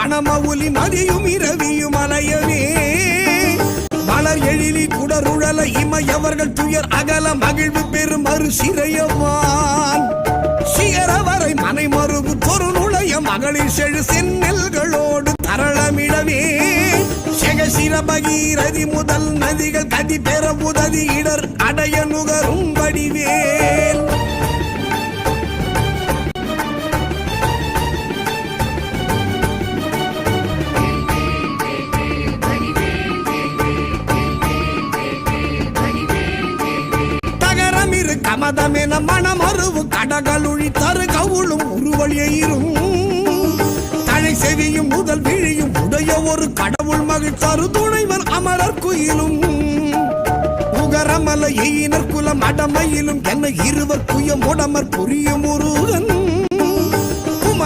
மணமவுலி மதியும் இரவியும் அலையவே மலர் எழிலி குடருழல இமையவர்கள் துயர் அகல மகிழ்வு பெரும் மறு சிறையவான் சிகரவரை மனை மறுபு தொரு நுழைய மகளிர் செழு செந்நெல்களோடு தரளமிடவே செகசிர பகீரதி முதல் நதிகள் கதி பெற உதவி இடர் அடைய நுகரும் வடிவேல் கமதமென மணமருவு கடகளுழி தரு கவுளும் உருவழியும் தழை செவியும் முதல் விழியும் உடைய ஒரு கடவுள் மகிழ் தரு துணைவர் அமரர் குயிலும் உகரமல எயினர் குலம் அடமையிலும் என்ன இருவர் குயம் உடமர் புரியும் முருகன்